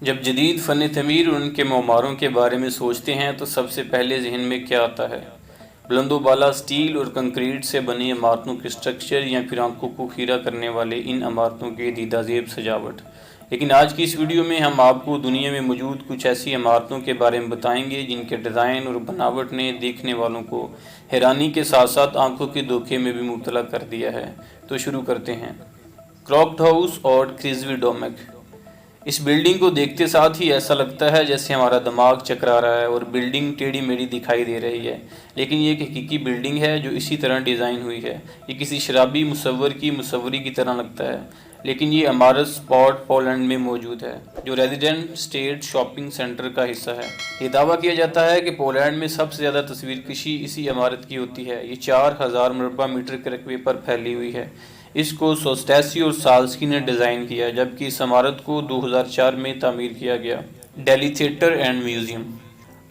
جب جدید فن تعمیر اور ان کے معماروں کے بارے میں سوچتے ہیں تو سب سے پہلے ذہن میں کیا آتا ہے؟ بلند و بالا سٹیل اور کنکریٹ سے بنی عمارتوں کے سٹرکچر یا پھر آنکھوں کو خیرہ کرنے والے ان عمارتوں کے دیدہ زیب سجاوٹ۔ لیکن آج کی اس ویڈیو میں ہم آپ کو دنیا میں موجود کچھ ایسی عمارتوں کے بارے میں بتائیں گے جن کے ڈیزائن اور بناوٹ نے دیکھنے والوں کو حیرانی کے ساتھ ساتھ آنکھوں کے دھوکے میں بھی مبتلا کر دیا ہے۔ تو شروع کرتے ہیں۔ کراکڈ ہاؤس اور کریزوی ڈومک۔ اس بلڈنگ کو دیکھتے ساتھ ہی ایسا لگتا ہے جیسے ہمارا دماغ چکرا رہا ہے اور بلڈنگ ٹیڑھی میڑھی دکھائی دے رہی ہے، لیکن یہ ایک حقیقی بلڈنگ ہے جو اسی طرح ڈیزائن ہوئی ہے۔ یہ کسی شرابی مصور کی مصوری کی طرح لگتا ہے، لیکن یہ عمارت سپاٹ پولینڈ میں موجود ہے، جو ریزیڈنٹ اسٹیٹ شاپنگ سینٹر کا حصہ ہے۔ یہ دعویٰ کیا جاتا ہے کہ پولینڈ میں سب سے زیادہ تصویر کشی اسی عمارت کی ہوتی ہے۔ یہ 4000 مربع میٹر کے رقبے پر پھیلی ہوئی ہے۔ اس کو سوسٹیسی اور سالسکی نے ڈیزائن کیا، جبکہ اس عمارت کو 2004 میں تعمیر کیا گیا۔ Daily theatre and museum.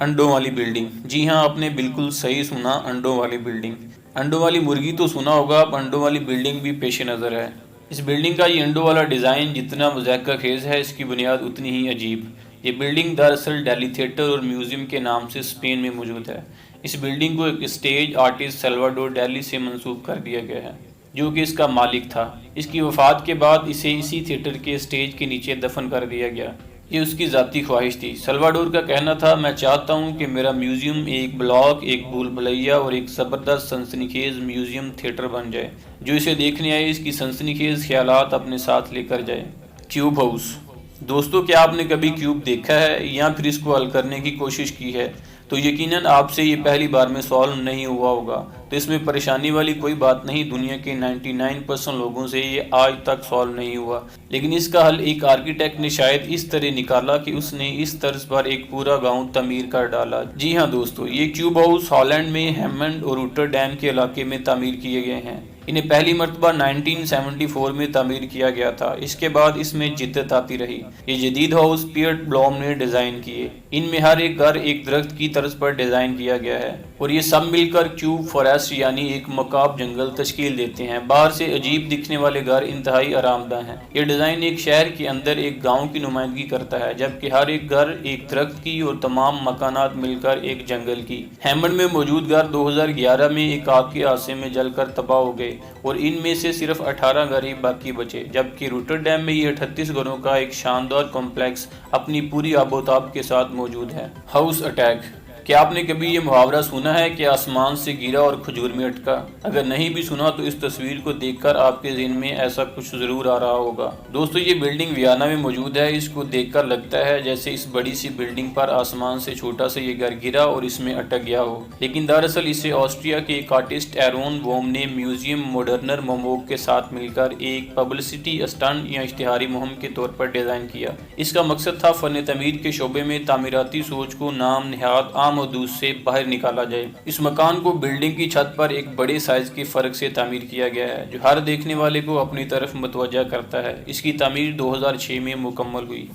انڈوں والی بلڈنگ۔ جی ہاں، آپ نے بالکل صحیح سنا، انڈوں والی بلڈنگ۔ انڈوں والی مرغی تو سنا ہوگا، اب انڈوں والی بلڈنگ بھی پیش نظر ہے۔ اس بلڈنگ کا یہ انڈوں والا ڈیزائن جتنا مضحکہ خیز ہے، اس کی بنیاد اتنی ہی عجیب۔ یہ بلڈنگ دراصل ڈیلی تھیٹر اور میوزیم کے نام سے اسپین میں موجود ہے۔ اس بلڈنگ کو ایک اسٹیج آرٹسٹ سیلواڈور ڈیلی سے منسوب کر دیا گیا ہے، جو کہ اس کا مالک تھا۔ اس کی وفات کے بعد اسے اسی تھیٹر کے اسٹیج کے نیچے دفن کر دیا گیا۔ یہ اس کی ذاتی خواہش تھی۔ سلواڈور کا کہنا تھا، میں چاہتا ہوں کہ میرا میوزیم ایک بلاک، ایک بھول بھلیا اور ایک زبردست سنسنی خیز میوزیم تھیٹر بن جائے، جو اسے دیکھنے آئے اس کی سنسنی خیز خیالات اپنے ساتھ لے کر جائے۔ Cube house. دوستو، کیا آپ نے کبھی کیوب دیکھا ہے یا پھر اس کو حل کرنے کی کوشش کی ہے؟ تو یقیناً آپ سے یہ پہلی بار میں سالو نہیں ہوا ہوگا، تو اس میں پریشانی والی کوئی بات نہیں۔ دنیا کے 99% لوگوں سے یہ آج تک سالو نہیں ہوا، لیکن اس کا حل ایک آرکیٹیکٹ نے شاید اس طرح نکالا کہ اس نے اس طرز پر ایک پورا گاؤں تعمیر کر ڈالا۔ جی ہاں دوستو، یہ کیوب ہاؤس ہالینڈ میں ہیمنڈ اور روٹرڈیم کے علاقے میں تعمیر کیے گئے ہیں۔ انہیں پہلی مرتبہ 1974 میں تعمیر کیا گیا تھا۔ اس کے بعد اس میں جدت آتی رہی۔ یہ جدید ہاؤس پیئرٹ بلوم نے ڈیزائن کیے۔ ان میں ہر ایک گھر ایک درخت کی طرز پر ڈیزائن کیا گیا ہے، اور یہ سب مل کر کیوب فاریسٹ یعنی ایک مکعب جنگل تشکیل دیتے ہیں۔ باہر سے عجیب دکھنے والے گھر انتہائی آرام دہ ہیں۔ یہ ڈیزائن ایک شہر کے اندر ایک گاؤں کی نمائندگی کرتا ہے، جبکہ ہر ایک گھر ایک درخت کی اور تمام مکانات مل کر ایک جنگل کی۔ ہیمنڈ میں موجود گھر 2011 میں ایک آگ کے حادثے میں جل کر تباہ ہو گئے، اور ان میں سے صرف 18 گھر ہی باقی بچے، جبکہ روٹرڈیم میں یہ 38 گھروں کا ایک شاندار کمپلیکس اپنی پوری آب و تاب کے ساتھ موجود ہے۔ House attack. کیا آپ نے کبھی یہ محاورہ سنا ہے کہ آسمان سے گرا اور کھجور میں اٹکا؟ اگر نہیں بھی سنا تو اس تصویر کو دیکھ کر آپ کے ذہن میں ایسا کچھ ضرور آ رہا ہوگا۔ دوستو، یہ بلڈنگ ویانا میں موجود ہے۔ اس کو دیکھ کر لگتا ہے جیسے اس بڑی سی بلڈنگ پر آسمان سے چھوٹا سا یہ گھر گرا اور اس میں اٹک گیا ہو، لیکن دراصل اسے آسٹریا کے ایک آرٹسٹ ایرون ووم نے میوزیم ماڈرنر موموگ کے ساتھ مل کر ایک پبلسٹی اسٹنٹ یا اشتہاری مہم کے طور پر ڈیزائن کیا۔ اس کا مقصد تھا فن تعمیر کے شعبے میں تعمیراتی سوچ کو نام نہاد عام حدود سے باہر نکالا جائے۔ اس مکان کو بلڈنگ کی چھت پر ایک بڑے سائز کے فرق سے تعمیر کیا گیا ہے، جو ہر دیکھنے والے کو اپنی طرف متوجہ کرتا ہے۔ اس کی تعمیر 2006 میں مکمل ہوئی۔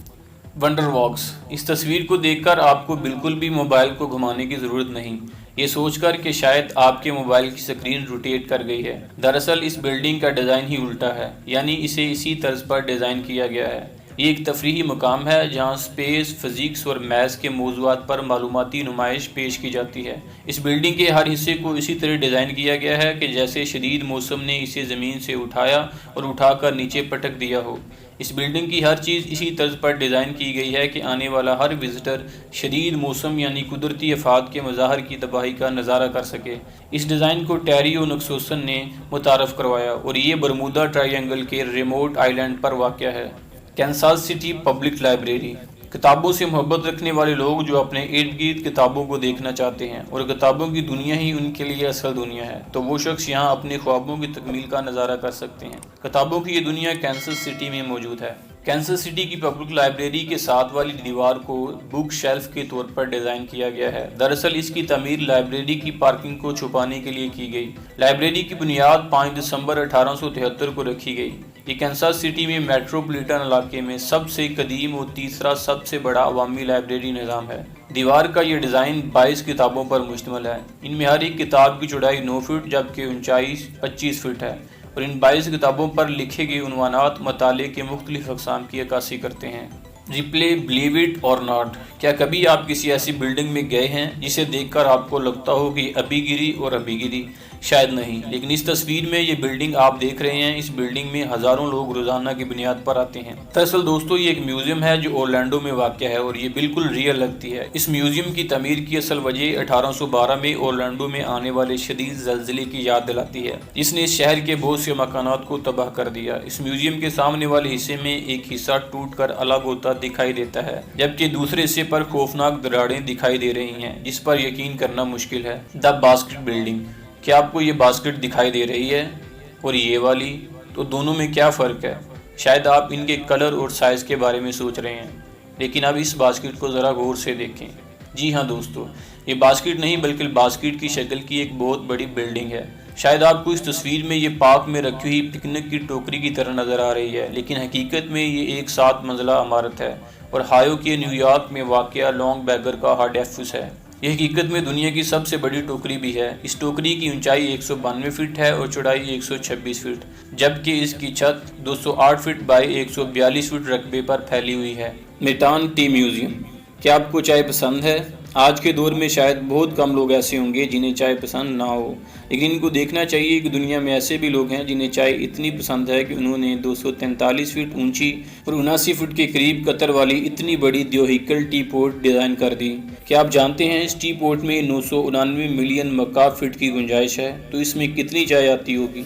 Wonder walks. اس تصویر کو دیکھ کر آپ کو بالکل بھی موبائل کو گھمانے کی ضرورت نہیں، یہ سوچ کر کہ شاید آپ کے موبائل کی سکرین روٹیٹ کر گئی ہے۔ دراصل اس بلڈنگ کا ڈیزائن ہی الٹا ہے، یعنی اسے اسی طرز پر ڈیزائن کیا گیا ہے۔ یہ ایک تفریحی مقام ہے جہاں اسپیس، فزکس اور میتھس کے موضوعات پر معلوماتی نمائش پیش کی جاتی ہے۔ اس بلڈنگ کے ہر حصے کو اسی طرح ڈیزائن کیا گیا ہے کہ جیسے شدید موسم نے اسے زمین سے اٹھایا اور اٹھا کر نیچے پٹک دیا ہو۔ اس بلڈنگ کی ہر چیز اسی طرز پر ڈیزائن کی گئی ہے کہ آنے والا ہر وزٹر شدید موسم یعنی قدرتی آفات کے مظاہر کی تباہی کا نظارہ کر سکے۔ اس ڈیزائن کو ٹیری او نکسوسن نے متعارف کروایا، اور یہ برمودا ٹرائی اینگل کے ریموٹ آئی لینڈ پر واقع ہے۔ Kansas city public library. کتابوں سے محبت رکھنے والے لوگ جو اپنے ارد گرد کتابوں کو دیکھنا چاہتے ہیں اور کتابوں کی دنیا ہی ان کے لیے اصل دنیا ہے، تو وہ شخص یہاں اپنے خوابوں کی تکمیل کا نظارہ کر سکتے ہیں۔ کتابوں کی یہ دنیا کینسس سٹی میں موجود ہے۔ کینسس سٹی کی پبلک لائبریری کے ساتھ والی دیوار کو بک شیلف کے طور پر ڈیزائن کیا گیا ہے۔ دراصل اس کی تعمیر لائبریری کی پارکنگ کو چھپانے کے لیے کی گئی۔ لائبریری کی بنیاد 5 دسمبر 1873 کو رکھی گئی۔ یہ کینسس سٹی میں میٹروپولیٹن علاقے میں سب سے قدیم اور تیسرا سب سے بڑا عوامی لائبریری نظام ہے۔ دیوار کا یہ ڈیزائن 22 کتابوں پر مشتمل ہے۔ ان میں ہر ایک کتاب کی چوڑائی 9 فٹ جبکہ اونچائی 25 فٹ ہے، اور ان 22 کتابوں پر لکھے گئے عنوانات مطالعے کے مختلف اقسام کی عکاسی کرتے ہیں۔ ریپلے بلیو اٹ اور ناٹ، کیا کبھی آپ کسی ایسی بلڈنگ میں گئے ہیں جسے دیکھ کر آپ کو لگتا ہو کہ ابھی گری اور ابھی گری؟ شاید نہیں، لیکن اس تصویر میں یہ بلڈنگ آپ دیکھ رہے ہیں، اس بلڈنگ میں ہزاروں لوگ روزانہ کی بنیاد پر آتے ہیں۔ دراصل دوستو یہ ایک میوزیم ہے جو اورلینڈو میں واقع ہے اور یہ بالکل ریئل لگتی ہے۔ اس میوزیم کی تعمیر کی اصل وجہ 1812 میں اورلینڈو میں آنے والے شدید زلزلے کی یاد دلاتی ہے جس نے اس شہر کے بہت سے مکانات کو تباہ کر دیا۔ اس میوزیم کے سامنے والے حصے میں ایک حصہ ٹوٹ کر الگ ہوتا دکھائی دیتا ہے، جبکہ دوسرے حصے پر خوفناک دراڑیں دکھائی دے رہی ہیں جس پر یقین کرنا مشکل ہے۔ دی باسکٹ بلڈنگ، کیا آپ کو یہ باسکٹ دکھائی دے رہی ہے اور یہ والی؟ تو دونوں میں کیا فرق ہے؟ شاید آپ ان کے کلر اور سائز کے بارے میں سوچ رہے ہیں، لیکن اب اس باسکٹ کو ذرا غور سے دیکھیں۔ جی ہاں دوستو، یہ باسکٹ نہیں بلکہ باسکٹ کی شکل کی ایک بہت بڑی بلڈنگ ہے۔ شاید آپ کو اس تصویر میں یہ پارک میں رکھی ہوئی پکنک کی ٹوکری کی طرح نظر آ رہی ہے، لیکن حقیقت میں یہ ایک 7 منزلہ عمارت ہے اور ہائیو کے نیو یارک میں واقع لانگ بیگر کا ہیڈ آفس ہے۔ یہ حقیقت میں دنیا کی سب سے بڑی ٹوکری بھی ہے۔ اس ٹوکری کی اونچائی 192 فٹ ہے اور چوڑائی 126 فٹ، جبکہ اس کی چھت 208 فٹ بائی 142 فٹ رقبے پر پھیلی ہوئی ہے۔ میٹان ٹی میوزیم، کیا آپ کو چائے پسند ہے؟ آج کے دور میں شاید بہت کم لوگ ایسے ہوں گے جنہیں چائے پسند نہ ہو، لیکن ان کو دیکھنا چاہیے کہ دنیا میں ایسے بھی لوگ ہیں جنہیں چائے اتنی پسند ہے کہ انہوں نے 243 فٹ اونچی اور 79 فٹ کے قریب قطر والی اتنی بڑی دیوہیکل ٹی پوٹ ڈیزائن کر دی۔ کیا آپ جانتے ہیں اس ٹی پوٹ میں 999 ملین مکعب فٹ کی گنجائش ہے؟ تو اس میں کتنی چائے آتی ہوگی؟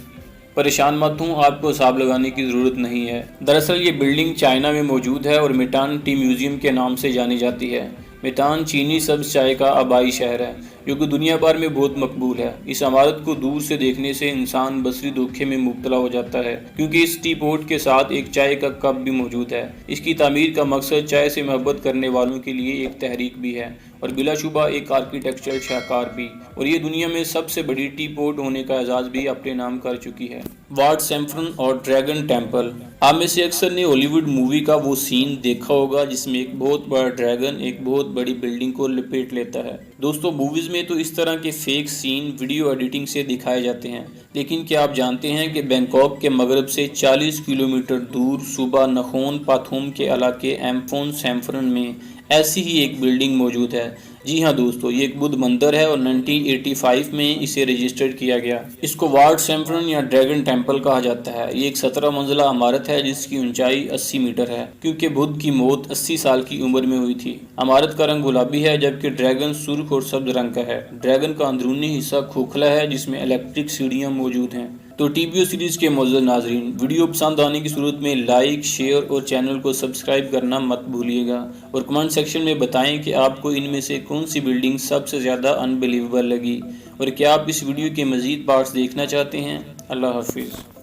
پریشان مت ہوں، آپ کو حساب لگانے کی ضرورت نہیں ہے۔ دراصل یہ بلڈنگ چائنا میں موجود ہے اور میٹان ٹی میوزیم کے نام سے جانی جاتی ہے۔ میٹان چینی سبز چائے کا آبائی شہر ہے جو کہ دنیا بھر میں بہت مقبول ہے۔ اس عمارت کو دور سے دیکھنے سے انسان بصری دھوکے میں مبتلا ہو جاتا ہے کیونکہ اس ٹی پوٹ کے ساتھ ایک چائے کا کپ بھی موجود ہے۔ اس کی تعمیر کا مقصد چائے سے محبت کرنے والوں کے لیے ایک تحریک بھی ہے اور بلا شبہ ایک آرکیٹیکچرل شاہکار بھی، اور یہ دنیا میں سب سے بڑی ٹی پوٹ ہونے کا اعزاز بھی اپنے نام کر چکی ہے۔ وارڈ سیمفرن اور ڈریگن ٹیمپل، آپ میں سے اکثر نے ہالی ووڈ مووی کا وہ سین دیکھا ہوگا جس میں ایک بہت بڑا ڈریگن ایک بہت بڑی بلڈنگ کو لپیٹ لیتا ہے۔ دوستو موویز میں تو اس طرح کے فیک سین ویڈیو ایڈیٹنگ سے دکھائے جاتے ہیں، لیکن کیا آپ جانتے ہیں کہ بینکاک کے مغرب سے 40 کلومیٹر دور صوبہ نخون پاتھوم کے علاقے ایمفون سیمفرن میں ایسی ہی ایک بلڈنگ موجود ہے؟ جی ہاں دوستو، یہ ایک بدھ مندر ہے اور 1985 میں اسے رجسٹرڈ کیا گیا۔ اس کو وارڈ سیمفرن یا ڈریگن ٹیمپل کہا جاتا ہے۔ یہ ایک 17 منزلہ عمارت ہے جس کی اونچائی 80 میٹر ہے، کیونکہ بدھ کی موت 80 سال کی عمر میں ہوئی تھی۔ عمارت کا رنگ گلابی ہے جبکہ ڈریگن سرخ اور سبز رنگ کا ہے۔ ڈریگن کا اندرونی حصہ کھوکھلا ہے جس میں الیکٹرک سیڑھیاں موجود ہیں۔ تو ٹی بی او سیریز کے معزز ناظرین، ویڈیو پسند آنے کی صورت میں لائک، شیئر اور چینل کو سبسکرائب کرنا مت بھولیے گا، اور کمنٹ سیکشن میں بتائیں کہ آپ کو ان میں سے کون سی بلڈنگ سب سے زیادہ انبلیویبل لگی، اور کیا آپ اس ویڈیو کے مزید پارٹس دیکھنا چاہتے ہیں۔ اللہ حافظ۔